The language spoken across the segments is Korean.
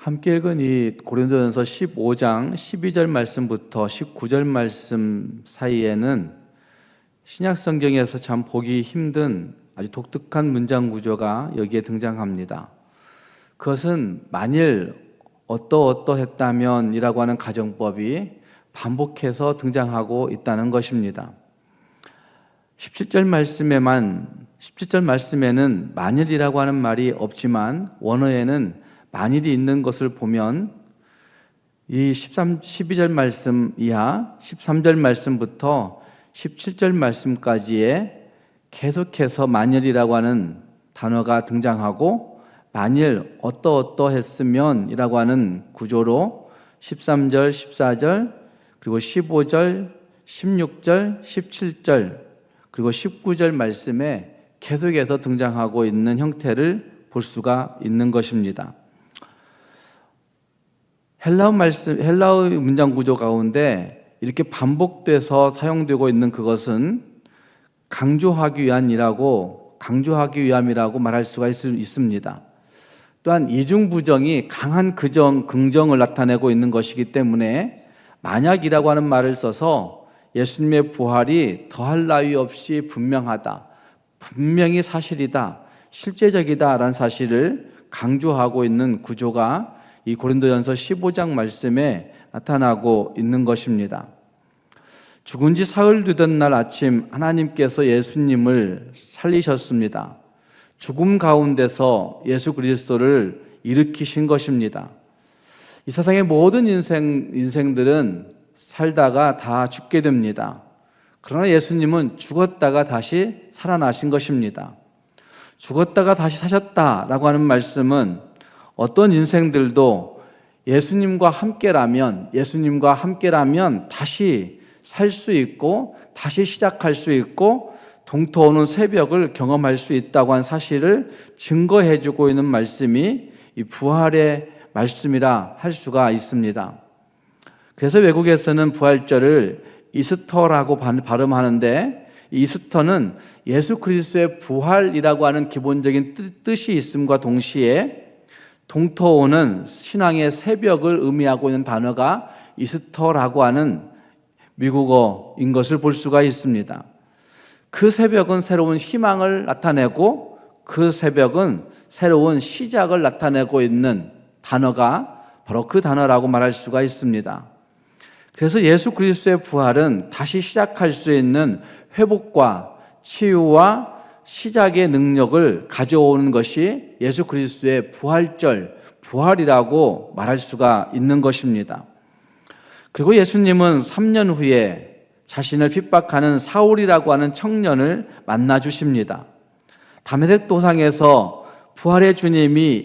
함께 읽은 이 고린도전서 15장 12절 말씀부터 19절 말씀 사이에는 신약 성경에서 참 보기 힘든 아주 독특한 문장 구조가 여기에 등장합니다. 그것은 만일 어떠했다면 이라고 하는 가정법이 반복해서 등장하고 있다는 것입니다. 17절 말씀에는 만일이라고 하는 말이 없지만 원어에는 만일이 있는 것을 보면 이 12절 말씀 이하 13절 말씀부터 17절 말씀까지에 계속해서 만일이라고 하는 단어가 등장하고 만일 어떠했으면 이라고 하는 구조로 13절, 14절, 그리고 15절, 16절, 17절, 그리고 19절 말씀에 계속해서 등장하고 있는 형태를 볼 수가 있는 것입니다. 헬라어 문장 구조 가운데 이렇게 반복돼서 사용되고 있는 그것은 강조하기 위함이라고 말할 수가 있습니다. 또한 이중부정이 강한 긍정을 나타내고 있는 것이기 때문에 만약이라고 하는 말을 써서 예수님의 부활이 더할 나위 없이 분명하다, 분명히 사실이다, 실제적이다 라는 사실을 강조하고 있는 구조가 이 고린도전서 15장 말씀에 나타나고 있는 것입니다. 죽은 지 사흘 되던 날 아침 하나님께서 예수님을 살리셨습니다. 죽음 가운데서 예수 그리스도를 일으키신 것입니다. 이 세상의 모든 인생들은 살다가 다 죽게 됩니다. 그러나 예수님은 죽었다가 다시 살아나신 것입니다. 죽었다가 다시 사셨다라고 하는 말씀은 어떤 인생들도 예수님과 함께라면 다시 살 수 있고 다시 시작할 수 있고 동토오는 새벽을 경험할 수 있다고 한 사실을 증거해 주고 있는 말씀이 이 부활의 말씀이라 할 수가 있습니다. 그래서 외국에서는 부활절을 이스터라고 발음하는데 이스터는 예수 그리스도의 부활이라고 하는 기본적인 뜻이 있음과 동시에 동토오는 신앙의 새벽을 의미하고 있는 단어가 이스터라고 하는 미국어인 것을 볼 수가 있습니다. 그 새벽은 새로운 희망을 나타내고 그 새벽은 새로운 시작을 나타내고 있는 단어가 바로 그 단어라고 말할 수가 있습니다. 그래서 예수 그리스도의 부활은 다시 시작할 수 있는 회복과 치유와 시작의 능력을 가져오는 것이 예수 그리스도의 부활이라고 말할 수가 있는 것입니다. 그리고 예수님은 3년 후에 자신을 핍박하는 사울이라고 하는 청년을 만나 주십니다. 다메섹 도상에서 부활의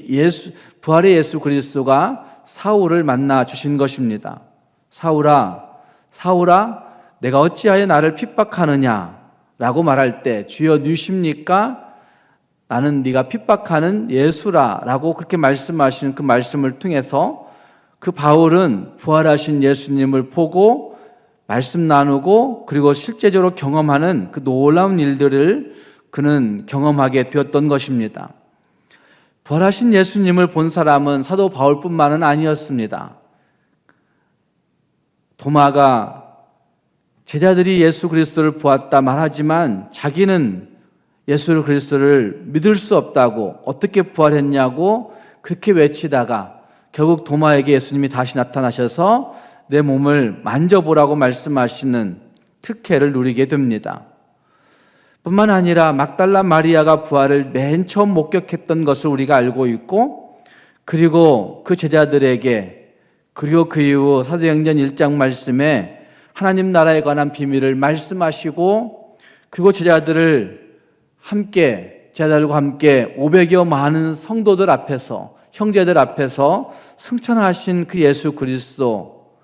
예수 그리스도가 사울을 만나 주신 것입니다. 사울아, 내가 어찌하여 나를 핍박하느냐 라고 말할 때 주여 누십니까? 나는 네가 핍박하는 예수라 라고 그렇게 말씀하시는 그 말씀을 통해서 그 바울은 부활하신 예수님을 보고 말씀 나누고 그리고 실제적으로 경험하는 그 놀라운 일들을 그는 경험하게 되었던 것입니다. 부활하신 예수님을 본 사람은 사도 바울뿐만은 아니었습니다. 도마가 제자들이 예수 그리스도를 보았다 말하지만 자기는 예수 그리스도를 믿을 수 없다고 어떻게 부활했냐고 그렇게 외치다가 결국 도마에게 예수님이 다시 나타나셔서 내 몸을 만져보라고 말씀하시는 특혜를 누리게 됩니다. 뿐만 아니라 막달라 마리아가 부활을 맨 처음 목격했던 것을 우리가 알고 있고 그리고 그 제자들에게 그리고 그 이후 사도행전 1장 말씀에 하나님 나라에 관한 비밀을 말씀하시고 그리고 제자들과 함께 500여 많은 성도들 앞에서 형제들 앞에서 승천하신 그 예수 그리스도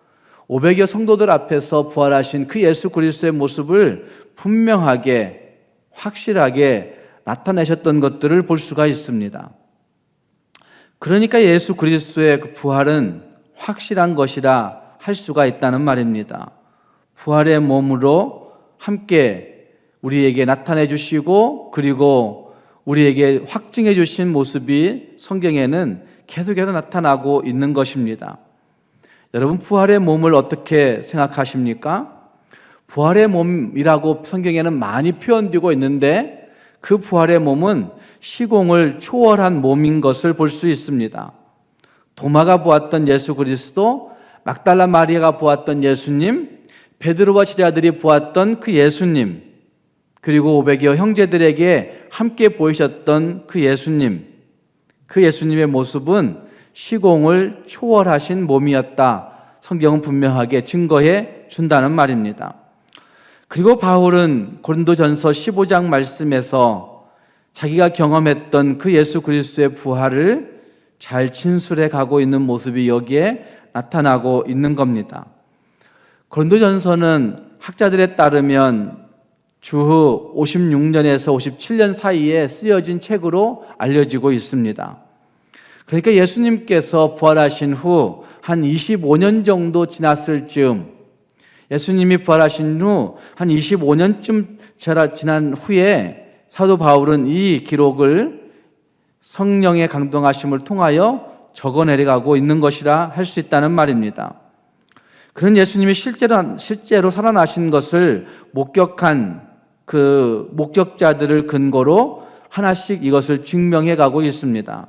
500여 성도들 앞에서 부활하신 그 예수 그리스도의 모습을 분명하게 확실하게 나타내셨던 것들을 볼 수가 있습니다. 그러니까 예수 그리스도의 그 부활은 확실한 것이라 할 수가 있다는 말입니다. 부활의 몸으로 함께 우리에게 나타내 주시고 그리고 우리에게 확증해 주신 모습이 성경에는 계속해서 나타나고 있는 것입니다. 여러분, 부활의 몸을 어떻게 생각하십니까? 부활의 몸이라고 성경에는 많이 표현되고 있는데 그 부활의 몸은 시공을 초월한 몸인 것을 볼 수 있습니다. 도마가 보았던 예수 그리스도, 막달라 마리아가 보았던 예수님, 베드로와 제자들이 보았던 그 예수님, 그리고 500여 형제들에게 함께 보이셨던 그 예수님, 그 예수님의 모습은 시공을 초월하신 몸이었다. 성경은 분명하게 증거해 준다는 말입니다. 그리고 바울은 고린도전서 15장 말씀에서 자기가 경험했던 그 예수 그리스도의 부활을 잘 진술해 가고 있는 모습이 여기에 나타나고 있는 겁니다. 고린도전서는 학자들에 따르면 주후 56년에서 57년 사이에 쓰여진 책으로 알려지고 있습니다. 그러니까 예수님께서 부활하신 후 한 25년 정도 지났을 즈음, 예수님이 부활하신 후 한 25년쯤 지난 후에 사도 바울은 이 기록을 성령의 강동하심을 통하여 적어내려가고 있는 것이라 할 수 있다는 말입니다. 그런 예수님이 실제로 살아나신 것을 목격한 그 목격자들을 근거로 하나씩 이것을 증명해 가고 있습니다.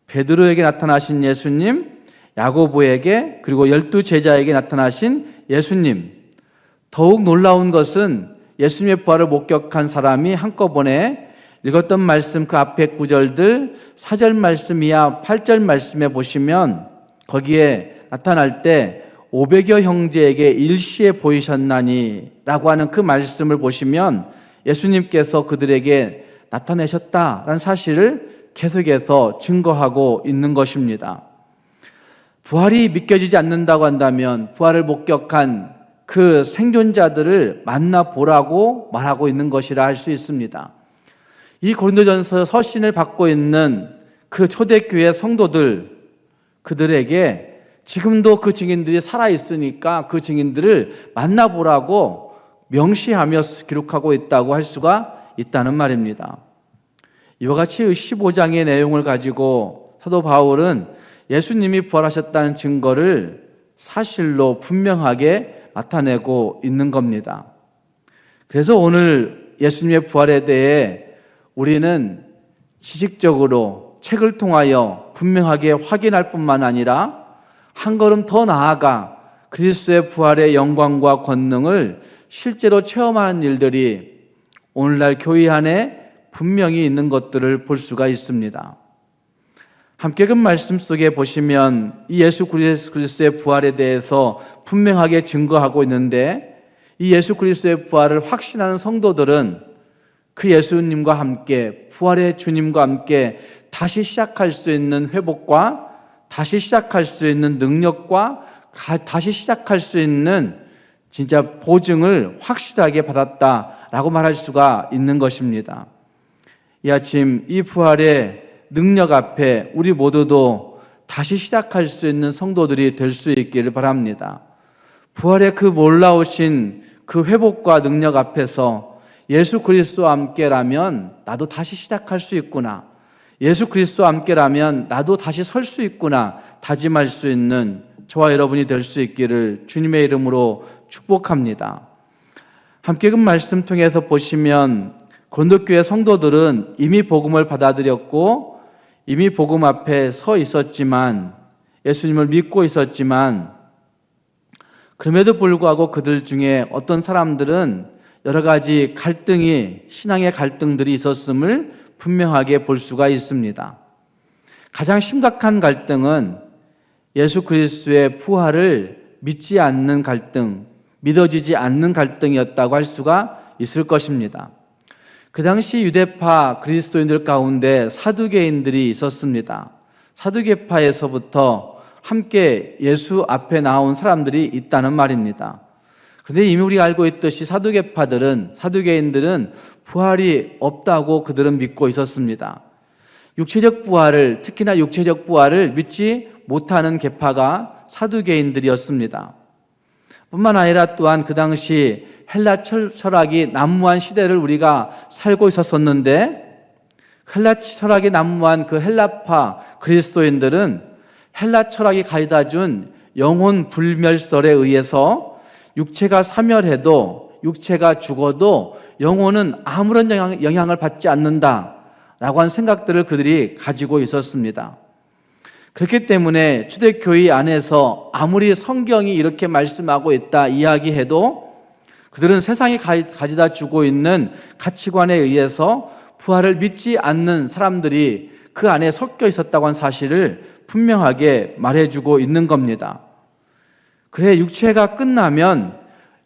베드로에게 나타나신 예수님, 야고보에게, 그리고 12제자에게 나타나신 예수님. 더욱 놀라운 것은 예수님의 부활을 목격한 사람이 한꺼번에 읽었던 말씀 그 앞에 구절들 4절 말씀 이하 8절 말씀에 보시면 거기에 나타날 때 500여 형제에게 일시에 보이셨나니 라고 하는 그 말씀을 보시면 예수님께서 그들에게 나타내셨다라는 사실을 계속해서 증거하고 있는 것입니다. 부활이 믿겨지지 않는다고 한다면 부활을 목격한 그 생존자들을 만나보라고 말하고 있는 것이라 할 수 있습니다. 이 고린도전서 서신을 받고 있는 그 초대교회 성도들, 그들에게 지금도 그 증인들이 살아있으니까 그 증인들을 만나보라고 명시하며 기록하고 있다고 할 수가 있다는 말입니다. 이와 같이 15장의 내용을 가지고 사도 바울은 예수님이 부활하셨다는 증거를 사실로 분명하게 나타내고 있는 겁니다. 그래서 오늘 예수님의 부활에 대해 우리는 지식적으로 책을 통하여 분명하게 확인할 뿐만 아니라 한 걸음 더 나아가 그리스도의 부활의 영광과 권능을 실제로 체험하는 일들이 오늘날 교회 안에 분명히 있는 것들을 볼 수가 있습니다. 함께 그 말씀 속에 보시면 이 예수 그리스도의 부활에 대해서 분명하게 증거하고 있는데 이 예수 그리스도의 부활을 확신하는 성도들은 그 예수님과 함께 부활의 주님과 함께 다시 시작할 수 있는 회복과 다시 시작할 수 있는 능력과 다시 시작할 수 있는 진짜 보증을 확실하게 받았다라고 말할 수가 있는 것입니다. 이 아침 이 부활의 능력 앞에 우리 모두도 다시 시작할 수 있는 성도들이 될 수 있기를 바랍니다. 부활의 그 놀라우신 그 회복과 능력 앞에서 예수 그리스도와 함께라면 나도 다시 시작할 수 있구나. 예수 그리스도와 함께라면 나도 다시 설 수 있구나. 다짐할 수 있는 저와 여러분이 될 수 있기를 주님의 이름으로 축복합니다. 함께 그 말씀 통해서 보시면 고린도교회 성도들은 이미 복음을 받아들였고 이미 복음 앞에 서 있었지만 예수님을 믿고 있었지만 그럼에도 불구하고 그들 중에 어떤 사람들은 여러 가지 신앙의 갈등들이 있었음을 분명하게 볼 수가 있습니다. 가장 심각한 갈등은 예수 그리스도의 부활을 믿지 않는 갈등, 믿어지지 않는 갈등이었다고 할 수가 있을 것입니다. 그 당시 유대파 그리스도인들 가운데 사두개인들이 있었습니다. 사두개파에서부터 함께 예수 앞에 나온 사람들이 있다는 말입니다. 그런데 이미 우리가 알고 있듯이 사두개인들은 부활이 없다고 그들은 믿고 있었습니다. 육체적 부활을, 특히나 육체적 부활을 믿지 못하는 계파가 사두개인들이었습니다. 뿐만 아니라 또한 그 당시 헬라 철학이 난무한 시대를 우리가 살고 있었었는데 헬라 철학이 난무한 그 헬라파 그리스도인들은 헬라 철학이 가져다 준 영혼 불멸설에 의해서 육체가 사멸해도, 육체가 죽어도 영혼은 아무런 영향을 받지 않는다라고 하는 생각들을 그들이 가지고 있었습니다. 그렇기 때문에 초대교회 안에서 아무리 성경이 이렇게 말씀하고 있다 이야기해도 그들은 세상이 가져다 주고 있는 가치관에 의해서 부활을 믿지 않는 사람들이 그 안에 섞여 있었다고 하는 사실을 분명하게 말해주고 있는 겁니다. 그래, 육체가 끝나면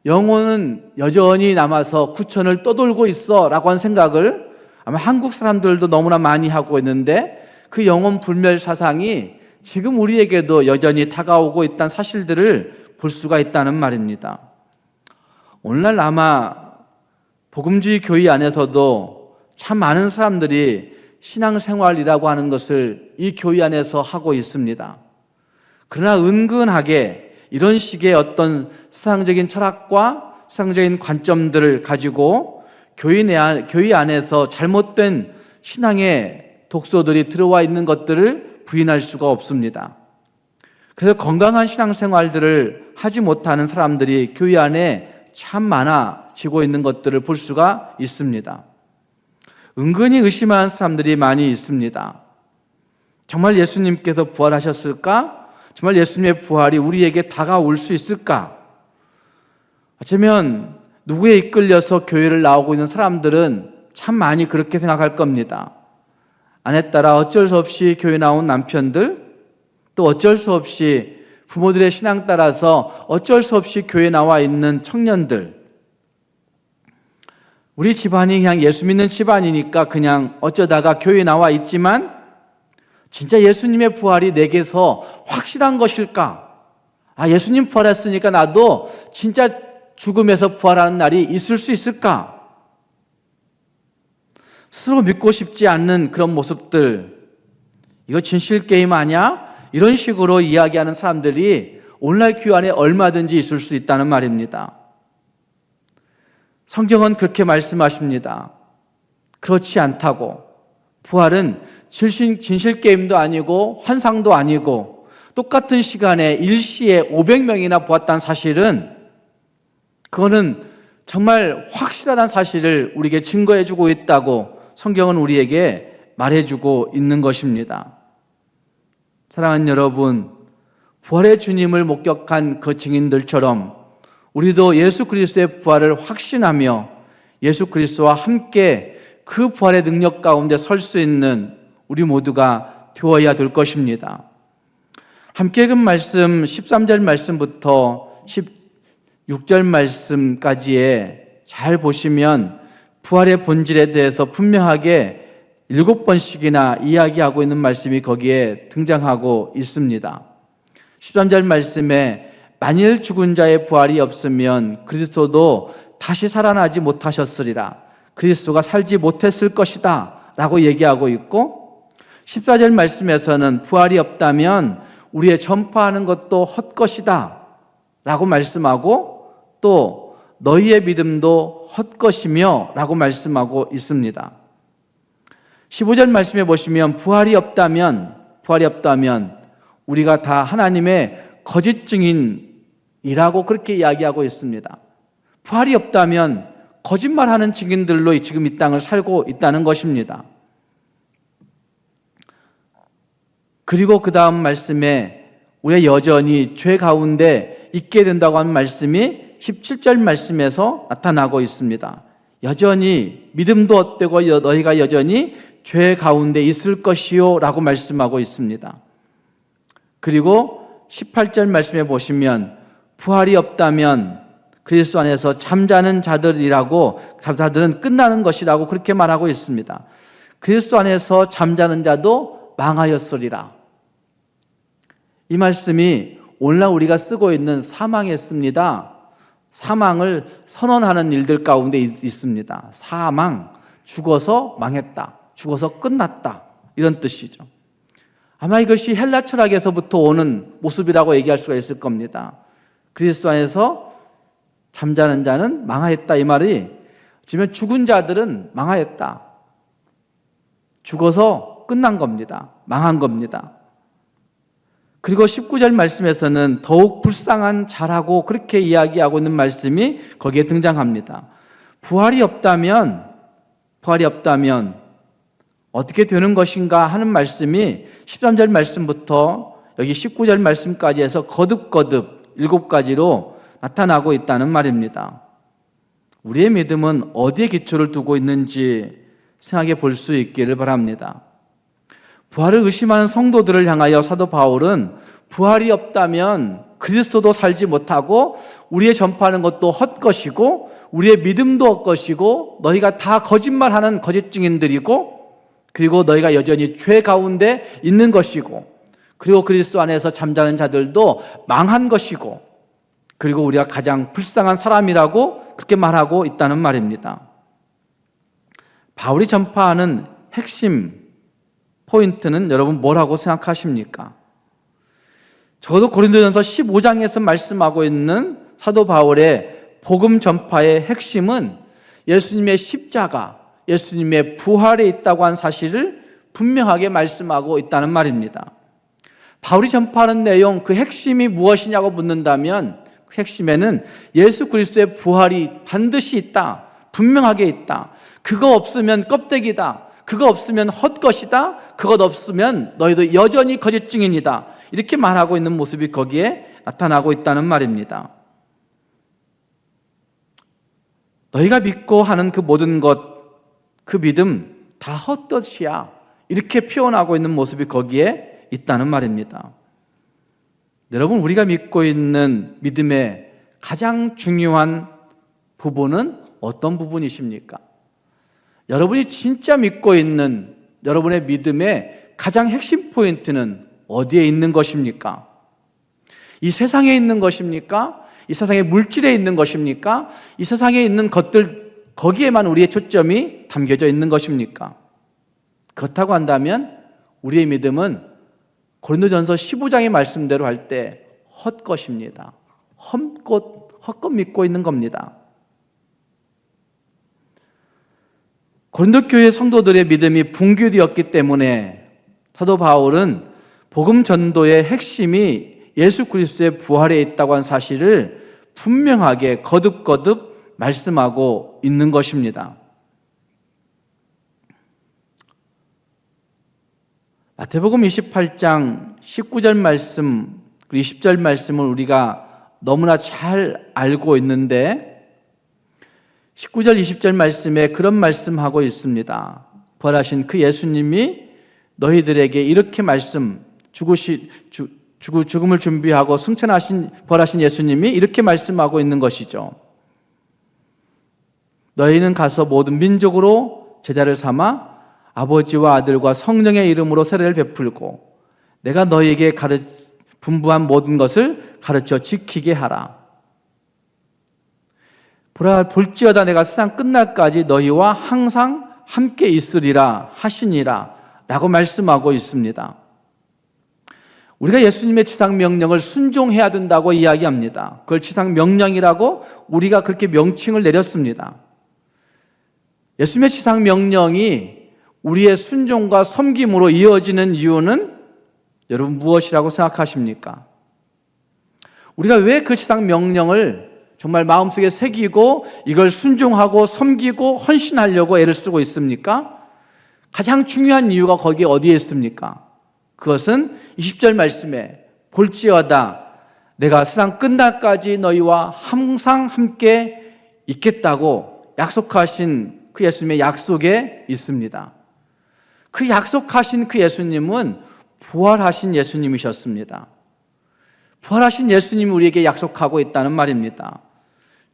영혼은 여전히 남아서 구천을 떠돌고 있어 라고 하는 생각을 아마 한국 사람들도 너무나 많이 하고 있는데, 그 영혼 불멸 사상이 지금 우리에게도 여전히 다가오고 있다는 사실들을 볼 수가 있다는 말입니다. 오늘날 아마 복음주의 교회 안에서도 참 많은 사람들이 신앙생활이라고 하는 것을 이 교회 안에서 하고 있습니다. 그러나 은근하게 이런 식의 어떤 세상적인 철학과 세상적인 관점들을 가지고 교회 안에서 잘못된 신앙의 독소들이 들어와 있는 것들을 부인할 수가 없습니다. 그래서 건강한 신앙생활들을 하지 못하는 사람들이 교회 안에 참 많아지고 있는 것들을 볼 수가 있습니다. 은근히 의심하는 사람들이 많이 있습니다. 정말 예수님께서 부활하셨을까? 정말 예수님의 부활이 우리에게 다가올 수 있을까? 어쩌면 누구에 이끌려서 교회를 나오고 있는 사람들은 참 많이 그렇게 생각할 겁니다. 아내 따라 어쩔 수 없이 교회 나온 남편들, 또 어쩔 수 없이 부모들의 신앙 따라서 어쩔 수 없이 교회 나와 있는 청년들, 우리 집안이 그냥 예수 믿는 집안이니까 그냥 어쩌다가 교회에 나와 있지만 진짜 예수님의 부활이 내게서 확실한 것일까? 예수님 부활했으니까 나도 진짜 죽음에서 부활하는 날이 있을 수 있을까? 스스로 믿고 싶지 않는 그런 모습들, 이거 진실 게임 아니야? 이런 식으로 이야기하는 사람들이 오늘날 교회 안에 얼마든지 있을 수 있다는 말입니다. 성경은 그렇게 말씀하십니다. 그렇지 않다고. 부활은 진실 게임도 아니고 환상도 아니고, 똑같은 시간에 일시에 500명이나 보았다는 사실은, 그거는 정말 확실하다는 사실을 우리에게 증거해주고 있다고 성경은 우리에게 말해주고 있는 것입니다. 사랑하는 여러분, 부활의 주님을 목격한 그 증인들처럼 우리도 예수 그리스도의 부활을 확신하며 예수 그리스도와 함께 그 부활의 능력 가운데 설 수 있는 우리 모두가 되어야 될 것입니다. 함께 읽은 말씀 13절 말씀부터 16절 말씀까지에 잘 보시면 부활의 본질에 대해서 분명하게 7번씩이나 이야기하고 있는 말씀이 거기에 등장하고 있습니다. 13절 말씀에 만일 죽은 자의 부활이 없으면 그리스도도 다시 살아나지 못하셨으리라. 그리스도가 살지 못했을 것이다 라고 얘기하고 있고, 14절 말씀에서는 부활이 없다면 우리의 전파하는 것도 헛것이다 라고 말씀하고, 또 너희의 믿음도 헛것이며 라고 말씀하고 있습니다. 15절 말씀에 보시면 부활이 없다면 우리가 다 하나님의 거짓 증인이라고 그렇게 이야기하고 있습니다. 부활이 없다면 거짓말하는 증인들로 지금 이 땅을 살고 있다는 것입니다. 그리고 그 다음 말씀에 우리가 여전히 죄 가운데 있게 된다고 하는 말씀이 17절 말씀에서 나타나고 있습니다. 여전히 믿음도 헛되고 너희가 여전히 죄 가운데 있을 것이요 라고 말씀하고 있습니다. 그리고 18절 말씀에 보시면 부활이 없다면 그리스도 안에서 잠자는 자들은 끝나는 것이라고 그렇게 말하고 있습니다. 그리스도 안에서 잠자는 자도 망하였으리라. 이 말씀이 오늘날 우리가 쓰고 있는 사망했습니다. 사망을 선언하는 일들 가운데 있습니다. 사망, 죽어서 망했다, 죽어서 끝났다, 이런 뜻이죠. 아마 이것이 헬라 철학에서부터 오는 모습이라고 얘기할 수가 있을 겁니다. 그리스도 안에서 잠자는 자는 망하였다, 이 말이 지금 죽은 자들은 망하였다, 죽어서 끝난 겁니다. 망한 겁니다. 그리고 19절 말씀에서는 더욱 불쌍한 자라고 그렇게 이야기하고 있는 말씀이 거기에 등장합니다. 부활이 없다면 어떻게 되는 것인가 하는 말씀이 13절 말씀부터 여기 19절 말씀까지 해서 거듭거듭 7가지로 나타나고 있다는 말입니다. 우리의 믿음은 어디에 기초를 두고 있는지 생각해 볼 수 있기를 바랍니다. 부활을 의심하는 성도들을 향하여 사도 바울은 부활이 없다면 그리스도도 살지 못하고 우리의 전파하는 것도 헛것이고 우리의 믿음도 헛것이고 너희가 다 거짓말하는 거짓 증인들이고 그리고 너희가 여전히 죄 가운데 있는 것이고 그리고 그리스도 안에서 잠자는 자들도 망한 것이고 그리고 우리가 가장 불쌍한 사람이라고 그렇게 말하고 있다는 말입니다. 바울이 전파하는 핵심 포인트는 여러분 뭐라고 생각하십니까? 적어도 고린도전서 15장에서 말씀하고 있는 사도 바울의 복음 전파의 핵심은 예수님의 십자가, 예수님의 부활에 있다고 한 사실을 분명하게 말씀하고 있다는 말입니다. 바울이 전파하는 내용, 그 핵심이 무엇이냐고 묻는다면 그 핵심에는 예수 그리스도의 부활이 반드시 있다, 분명하게 있다. 그거 없으면 껍데기다. 그거 없으면 헛것이다. 그것 없으면 너희도 여전히 거짓 증인이다. 이렇게 말하고 있는 모습이 거기에 나타나고 있다는 말입니다. 너희가 믿고 하는 그 모든 것, 그 믿음 다 헛것이야. 이렇게 표현하고 있는 모습이 거기에 있다는 말입니다. 여러분, 우리가 믿고 있는 믿음의 가장 중요한 부분은 어떤 부분이십니까? 여러분이 진짜 믿고 있는 여러분의 믿음의 가장 핵심 포인트는 어디에 있는 것입니까? 이 세상에 있는 것입니까? 이 세상의 물질에 있는 것입니까? 이 세상에 있는 것들, 거기에만 우리의 초점이 담겨져 있는 것입니까? 그렇다고 한다면 우리의 믿음은 고린도전서 15장의 말씀대로 할 때 헛것입니다. 헛것 믿고 있는 겁니다. 고린도 교회 성도들의 믿음이 붕괴되었기 때문에 사도 바울은 복음 전도의 핵심이 예수 그리스도의 부활에 있다고 한 사실을 분명하게 거듭거듭 말씀하고 있는 것입니다. 마태복음 28장 19절 말씀, 20절 말씀을 우리가 너무나 잘 알고 있는데 19절, 20절 말씀에 그런 말씀하고 있습니다. 부활하신 그 예수님이 너희들에게 이렇게 죽음을 준비하고 승천하신 부활하신 예수님이 이렇게 말씀하고 있는 것이죠. 너희는 가서 모든 민족으로 제자를 삼아 아버지와 아들과 성령의 이름으로 세례를 베풀고 내가 너희에게 분부한 모든 것을 가르쳐 지키게 하라. 볼지어다 내가 세상 끝날까지 너희와 항상 함께 있으리라 하시니라 라고 말씀하고 있습니다. 우리가 예수님의 지상명령을 순종해야 된다고 이야기합니다. 그걸 지상명령이라고 우리가 그렇게 명칭을 내렸습니다. 예수님의 지상명령이 우리의 순종과 섬김으로 이어지는 이유는 여러분 무엇이라고 생각하십니까? 우리가 왜 그 지상명령을 정말 마음속에 새기고 이걸 순종하고 섬기고 헌신하려고 애를 쓰고 있습니까? 가장 중요한 이유가 거기에 어디에 있습니까? 그것은 20절 말씀에 볼지어다 내가 세상 끝날까지 너희와 항상 함께 있겠다고 약속하신 그 예수님의 약속에 있습니다. 그 약속하신 그 예수님은 부활하신 예수님이셨습니다. 부활하신 예수님이 우리에게 약속하고 있다는 말입니다.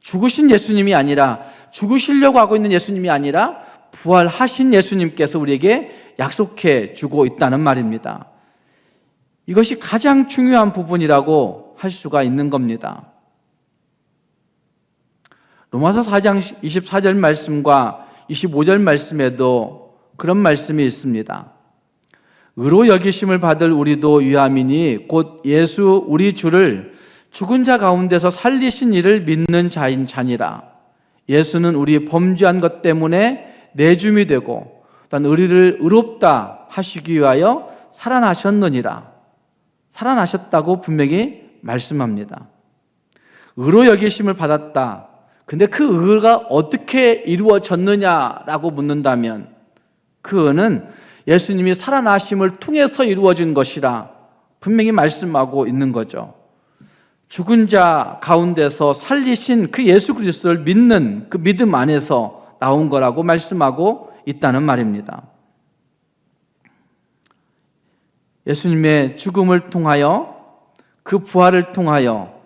죽으신 예수님이 아니라, 죽으시려고 하고 있는 예수님이 아니라 부활하신 예수님께서 우리에게 약속해 주고 있다는 말입니다. 이것이 가장 중요한 부분이라고 할 수가 있는 겁니다. 로마서 4장 24절 말씀과 25절 말씀에도 그런 말씀이 있습니다. 의로 여기심을 받을 우리도 유함이니 곧 예수 우리 주를 죽은 자 가운데서 살리신 이를 믿는 자인 자니라. 예수는 우리 범죄한 것 때문에 내줌이 되고 또한 우리를 의롭다 하시기 위하여 살아나셨느니라. 살아나셨다고 분명히 말씀합니다. 의로 여기심을 받았다. 근데 그 의가 어떻게 이루어졌느냐라고 묻는다면 그 의는 예수님이 살아나심을 통해서 이루어진 것이라 분명히 말씀하고 있는 거죠. 죽은 자 가운데서 살리신 그 예수 그리스도를 믿는 그 믿음 안에서 나온 거라고 말씀하고 있다는 말입니다. 예수님의 죽음을 통하여 그 부활을 통하여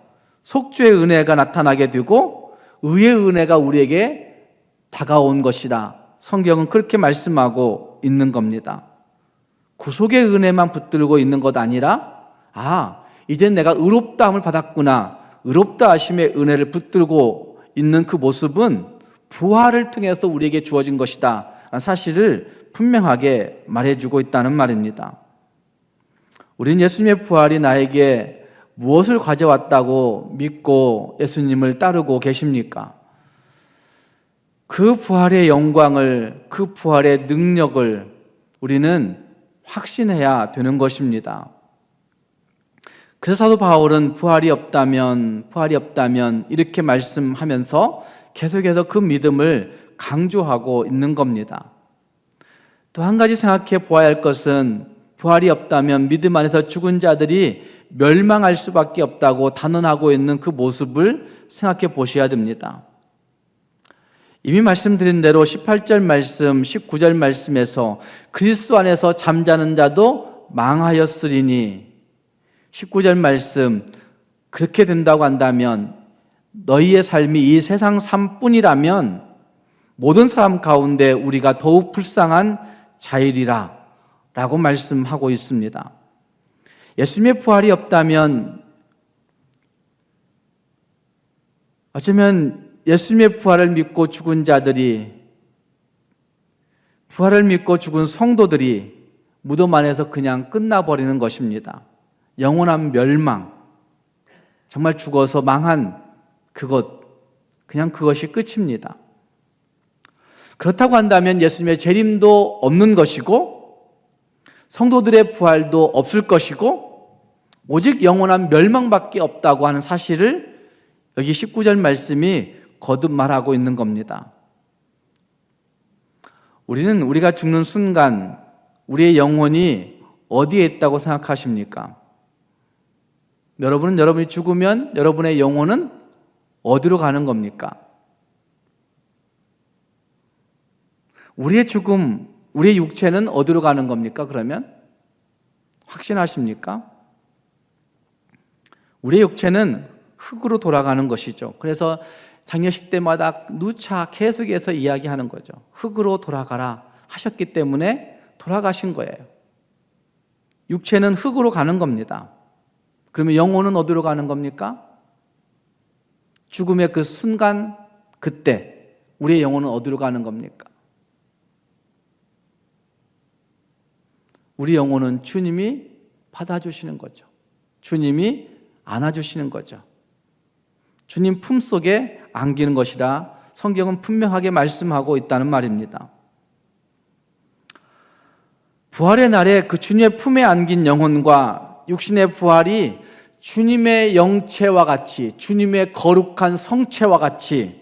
속죄의 은혜가 나타나게 되고 의의 은혜가 우리에게 다가온 것이라 성경은 그렇게 말씀하고 있는 겁니다. 구속의 은혜만 붙들고 있는 것 아니라 이젠 내가 의롭다함을 받았구나, 의롭다 하심의 은혜를 붙들고 있는 그 모습은 부활을 통해서 우리에게 주어진 것이다 사실을 분명하게 말해주고 있다는 말입니다. 우리는 예수님의 부활이 나에게 무엇을 가져왔다고 믿고 예수님을 따르고 계십니까? 그 부활의 영광을, 그 부활의 능력을 우리는 확신해야 되는 것입니다. 그래서 사도 바울은 부활이 없다면 이렇게 말씀하면서 계속해서 그 믿음을 강조하고 있는 겁니다. 또 한 가지 생각해 보아야 할 것은 부활이 없다면 믿음 안에서 죽은 자들이 멸망할 수밖에 없다고 단언하고 있는 그 모습을 생각해 보셔야 됩니다. 이미 말씀드린 대로 18절 말씀, 19절 말씀에서 그리스도 안에서 잠자는 자도 망하였으리니 19절 말씀 그렇게 된다고 한다면 너희의 삶이 이 세상 삶뿐이라면 모든 사람 가운데 우리가 더욱 불쌍한 자이리라 라고 말씀하고 있습니다. 예수님의 부활이 없다면 어쩌면 예수님의 부활을 믿고 죽은 자들이, 부활을 믿고 죽은 성도들이 무덤 안에서 그냥 끝나버리는 것입니다. 영원한 멸망, 정말 죽어서 망한 그냥 그것이 끝입니다. 그렇다고 한다면 예수님의 재림도 없는 것이고 성도들의 부활도 없을 것이고 오직 영원한 멸망밖에 없다고 하는 사실을 여기 19절 말씀이 거듭 말하고 있는 겁니다. 우리가 죽는 순간 우리의 영혼이 어디에 있다고 생각하십니까? 여러분이 죽으면 여러분의 영혼은 어디로 가는 겁니까? 우리의 죽음, 우리의 육체는 어디로 가는 겁니까? 그러면 확신하십니까? 우리의 육체는 흙으로 돌아가는 것이죠. 그래서 장례식 때마다 누차 계속해서 이야기하는 거죠. 흙으로 돌아가라 하셨기 때문에 돌아가신 거예요. 육체는 흙으로 가는 겁니다. 그러면 영혼은 어디로 가는 겁니까? 죽음의 그 순간, 그때 우리의 영혼은 어디로 가는 겁니까? 우리 영혼은 주님이 받아주시는 거죠. 주님이 안아주시는 거죠. 주님 품속에 안기는 것이라 성경은 분명하게 말씀하고 있다는 말입니다. 부활의 날에 그 주님의 품에 안긴 영혼과 육신의 부활이 주님의 영체와 같이, 주님의 거룩한 성체와 같이,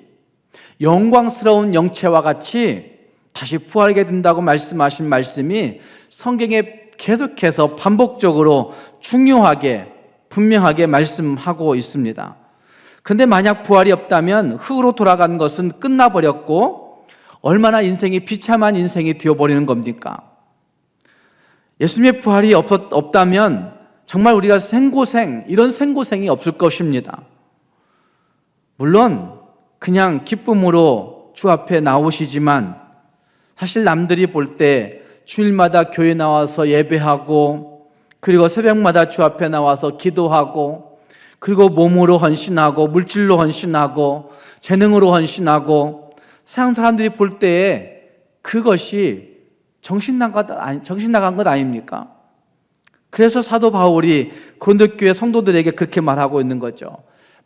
영광스러운 영체와 같이 다시 부활하게 된다고 말씀하신 말씀이 성경에 계속해서 반복적으로 중요하게 분명하게 말씀하고 있습니다. 그런데 만약 부활이 없다면 흙으로 돌아간 것은 끝나버렸고 얼마나 인생이 비참한 인생이 되어버리는 겁니까? 예수님의 부활이 없다면 정말 우리가 이런 생고생이 없을 것입니다. 물론 그냥 기쁨으로 주 앞에 나오시지만 사실 남들이 볼 때 주일마다 교회 나와서 예배하고 그리고 새벽마다 주 앞에 나와서 기도하고 그리고 몸으로 헌신하고 물질로 헌신하고 재능으로 헌신하고 세상 사람들이 볼 때에 그것이 정신 나간 것 아닙니까? 그래서 사도 바울이 고린도 교회 성도들에게 그렇게 말하고 있는 거죠.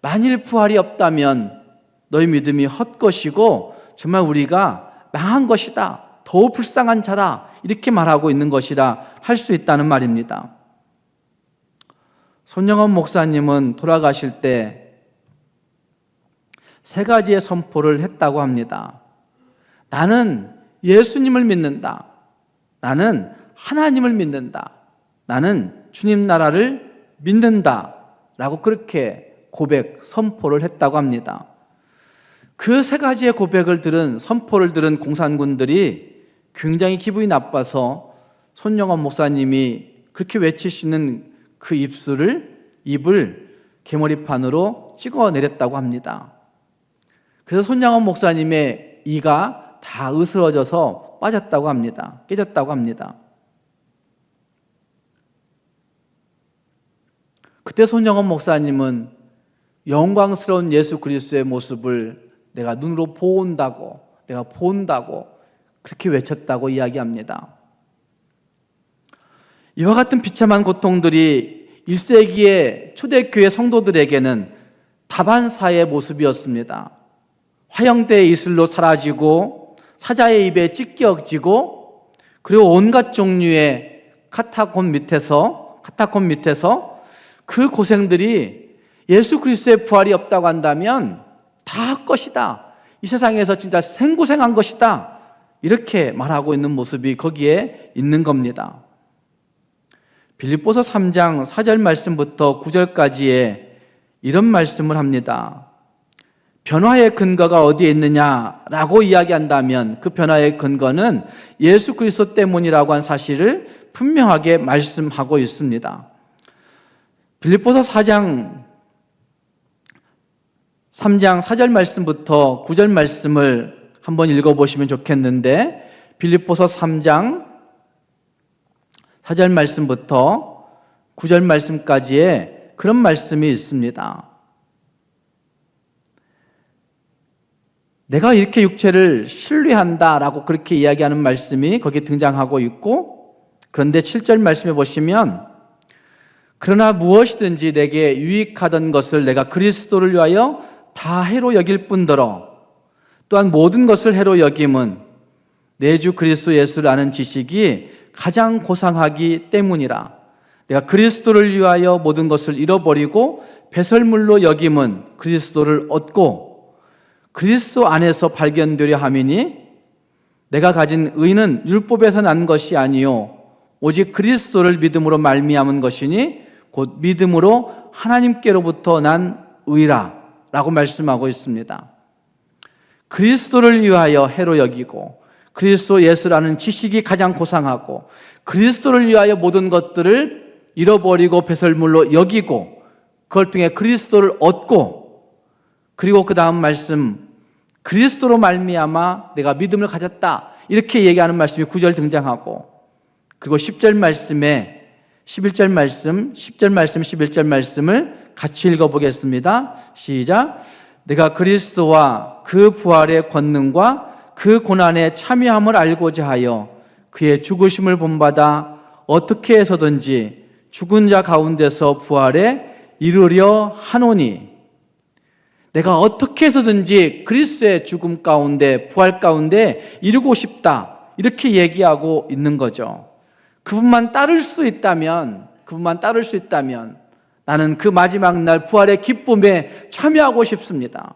만일 부활이 없다면 너희 믿음이 헛것이고 정말 우리가 망한 것이다 더욱 불쌍한 자다, 이렇게 말하고 있는 것이라 할 수 있다는 말입니다. 손영원 목사님은 돌아가실 때 세 가지의 선포를 했다고 합니다. 나는 예수님을 믿는다. 나는 하나님을 믿는다. 나는 주님 나라를 믿는다. 라고 그렇게 선포를 했다고 합니다. 그 세 가지의 선포를 들은 공산군들이 굉장히 기분이 나빠서 손영원 목사님이 그렇게 외치시는 그 입을 개머리판으로 찍어내렸다고 합니다. 그래서 손영원 목사님의 이가 다 으스러져서 빠졌다고 합니다. 깨졌다고 합니다. 그때 손영원 목사님은 영광스러운 예수 그리스도의 모습을 내가 눈으로 내가 본다고 그렇게 외쳤다고 이야기합니다. 이와 같은 비참한 고통들이 1세기의 초대교회 성도들에게는 다반사의 모습이었습니다. 화형대의 이슬로 사라지고 사자의 입에 찢겨지고 그리고 온갖 종류의 카타콤 밑에서 그 고생들이 예수 그리스도의 부활이 없다고 한다면 다 것이다. 이 세상에서 진짜 생고생한 것이다. 이렇게 말하고 있는 모습이 거기에 있는 겁니다. 빌립보서 3장 4절 말씀부터 9절까지에 이런 말씀을 합니다. 변화의 근거가 어디에 있느냐라고 이야기한다면 그 변화의 근거는 예수 그리스도 때문이라고 한 사실을 분명하게 말씀하고 있습니다. 빌립보서 3장 4절 말씀부터 9절 말씀을 한번 읽어보시면 좋겠는데, 빌립보서 3장 4절 말씀부터 9절 말씀까지의 그런 말씀이 있습니다. 내가 이렇게 육체를 신뢰한다라고 그렇게 이야기하는 말씀이 거기에 등장하고 있고, 그런데 7절 말씀에 보시면 그러나 무엇이든지 내게 유익하던 것을 내가 그리스도를 위하여 다 해로 여길 뿐더러 또한 모든 것을 해로 여김은 내 주 그리스도 예수를 아는 지식이 가장 고상하기 때문이라. 내가 그리스도를 위하여 모든 것을 잃어버리고 배설물로 여김은 그리스도를 얻고 그리스도 안에서 발견되려 함이니 내가 가진 의는 율법에서 난 것이 아니요 오직 그리스도를 믿음으로 말미암은 것이니 곧 믿음으로 하나님께로부터 난 의라 라고 말씀하고 있습니다. 그리스도를 위하여 해로 여기고 그리스도 예수라는 지식이 가장 고상하고 그리스도를 위하여 모든 것들을 잃어버리고 배설물로 여기고 그걸 통해 그리스도를 얻고, 그리고 그 다음 말씀 그리스도로 말미암아 내가 믿음을 가졌다 이렇게 얘기하는 말씀이 9절 등장하고, 그리고 10절 말씀에 11절 말씀, 10절 말씀, 11절 말씀을 같이 읽어보겠습니다. 시작. 내가 그리스도와 그 부활의 권능과 그 고난에 참여함을 알고자 하여 그의 죽으심을 본받아 어떻게 해서든지 죽은 자 가운데서 부활에 이르려 하노니, 내가 어떻게 해서든지 그리스도의 죽음 가운데 부활 가운데 이루고 싶다 이렇게 얘기하고 있는 거죠. 그분만 따를 수 있다면 나는 그 마지막 날 부활의 기쁨에 참여하고 싶습니다.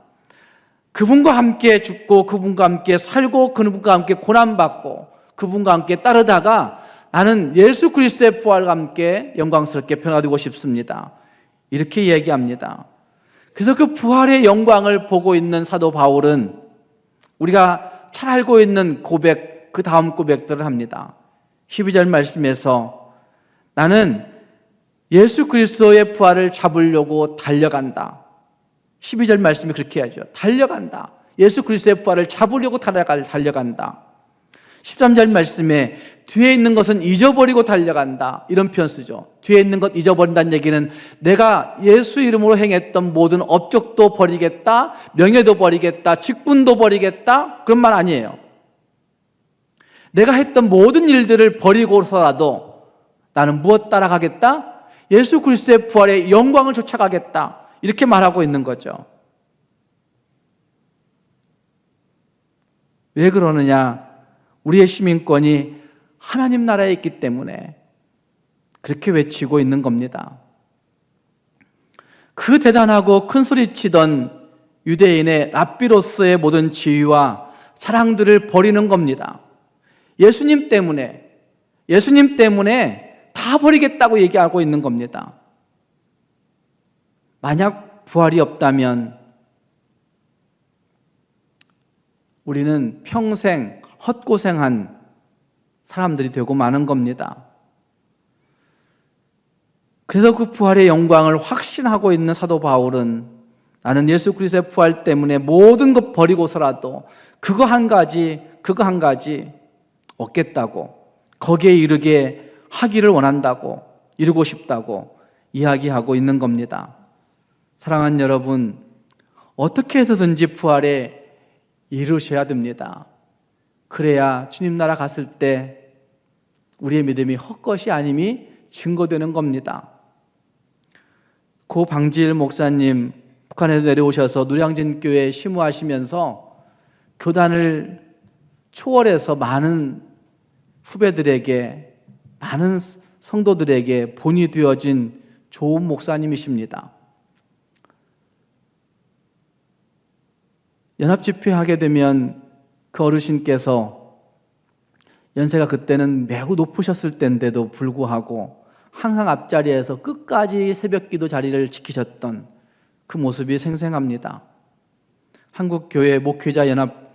그분과 함께 죽고 그분과 함께 살고 그분과 함께 고난받고 그분과 함께 따르다가 나는 예수 그리스도의 부활과 함께 영광스럽게 변화되고 싶습니다. 이렇게 얘기합니다. 그래서 그 부활의 영광을 보고 있는 사도 바울은 우리가 잘 알고 있는 고백, 그 다음 고백들을 합니다. 12절 말씀에서 나는 예수 그리스도의 부활을 잡으려고 달려간다. 12절 말씀이 그렇게 하죠. 달려간다. 예수 그리스도의 부활을 잡으려고 달려간다. 13절 말씀에 뒤에 있는 것은 잊어버리고 달려간다 이런 표현 쓰죠. 뒤에 있는 것 잊어버린다는 얘기는 내가 예수 이름으로 행했던 모든 업적도 버리겠다, 명예도 버리겠다, 직분도 버리겠다 그런 말 아니에요. 내가 했던 모든 일들을 버리고서라도 나는 무엇 따라가겠다? 예수 그리스도의 부활의 영광을 쫓아가겠다 이렇게 말하고 있는 거죠. 왜 그러느냐? 우리의 시민권이 하나님 나라에 있기 때문에 그렇게 외치고 있는 겁니다. 그 대단하고 큰 소리치던 유대인의 랍비로서의 모든 지위와 자랑들을 버리는 겁니다. 예수님 때문에 다 버리겠다고 얘기하고 있는 겁니다. 만약 부활이 없다면 우리는 평생 헛고생한 사람들이 되고 마는 겁니다. 그래서 그 부활의 영광을 확신하고 있는 사도 바울은 나는 예수 그리스도의 부활 때문에 모든 것 버리고서라도 그거 한 가지 얻겠다고, 거기에 이르게 하기를 원한다고, 이루고 싶다고 이야기하고 있는 겁니다. 사랑하는 여러분, 어떻게 해서든지 부활에 이루셔야 됩니다. 그래야 주님 나라 갔을 때 우리의 믿음이 헛것이 아님이 증거되는 겁니다. 고 방지일 목사님 북한에서 내려오셔서 노량진 교회에 심우하시면서 교단을 초월해서 많은 후배들에게, 많은 성도들에게 본이 되어진 좋은 목사님이십니다. 연합집회 하게 되면 그 어르신께서 연세가 그때는 매우 높으셨을 때인데도 불구하고 항상 앞자리에서 끝까지 새벽기도 자리를 지키셨던 그 모습이 생생합니다. 한국교회 목회자 연합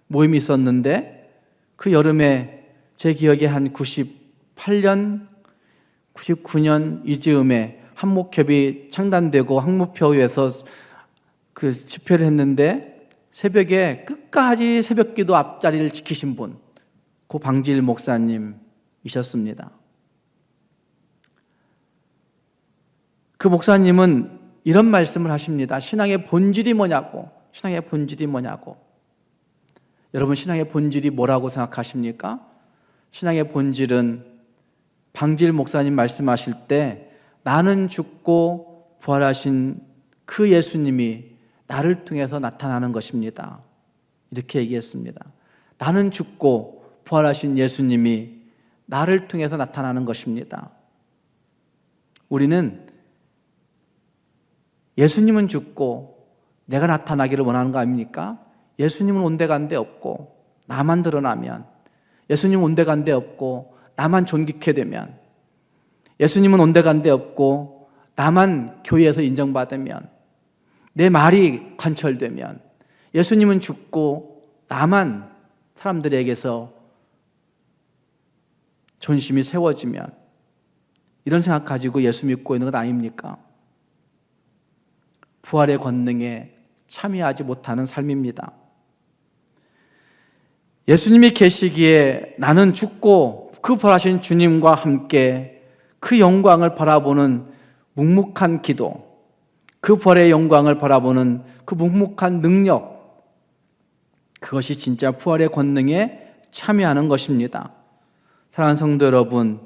모임이 있었는데 그 여름에 제 기억에 한 98년, 99년 이즈음에 한목협이 창단되고 한목표에서 그 집회를 했는데 새벽에 끝까지 새벽기도 앞자리를 지키신 분, 고 방지일 목사님이셨습니다. 그 목사님은 이런 말씀을 하십니다. 신앙의 본질이 뭐냐고. 여러분, 신앙의 본질이 뭐라고 생각하십니까? 신앙의 본질은 방지일 목사님 말씀하실 때 나는 죽고 부활하신 그 예수님이 나를 통해서 나타나는 것입니다. 이렇게 얘기했습니다. 나는 죽고 부활하신 예수님이 나를 통해서 나타나는 것입니다. 우리는 예수님은 죽고 내가 나타나기를 원하는 거 아닙니까? 예수님은 온데간데 없고 나만 드러나면, 예수님은 온데간데 없고 나만 존귀케 되면, 예수님은 온데간데 없고 나만 교회에서 인정받으면, 내 말이 관철되면, 예수님은 죽고 나만 사람들에게서 존심이 세워지면, 이런 생각 가지고 예수 믿고 있는 것 아닙니까? 부활의 권능에 참여하지 못하는 삶입니다. 예수님이 계시기에 나는 죽고 그 부활하신 주님과 함께 그 영광을 바라보는 묵묵한 기도, 그 부활의 영광을 바라보는 그 묵묵한 능력, 그것이 진짜 부활의 권능에 참여하는 것입니다. 사랑하는 성도 여러분,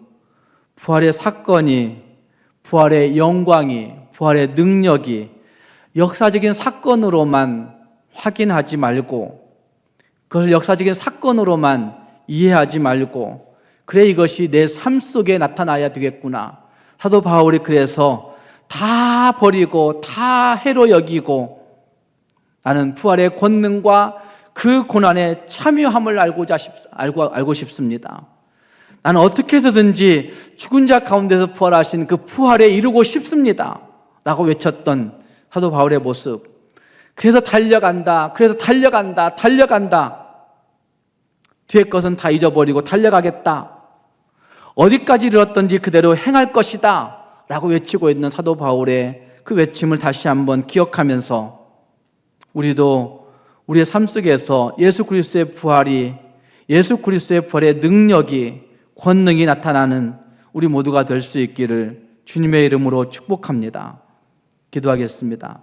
부활의 사건이, 부활의 영광이, 부활의 능력이 역사적인 사건으로만 확인하지 말고, 그것을 역사적인 사건으로만 이해하지 말고, 그래 이것이 내 삶 속에 나타나야 되겠구나. 사도 바울이 그래서 다 버리고 다 해로 여기고 나는 부활의 권능과 그 고난에 참여함을 알고 싶습니다. 나는 어떻게 해서든지 죽은 자 가운데서 부활하신 그 부활에 이르고 싶습니다 라고 외쳤던 사도 바울의 모습. 그래서 달려간다. 뒤의 것은 다 잊어버리고 달려가겠다. 어디까지 이르렀던지 그대로 행할 것이다 라고 외치고 있는 사도 바울의 그 외침을 다시 한번 기억하면서 우리도 우리의 삶 속에서 예수 그리스도의 부활이, 예수 그리스도의 부활의 능력이, 권능이 나타나는 우리 모두가 될 수 있기를 주님의 이름으로 축복합니다. 기도하겠습니다.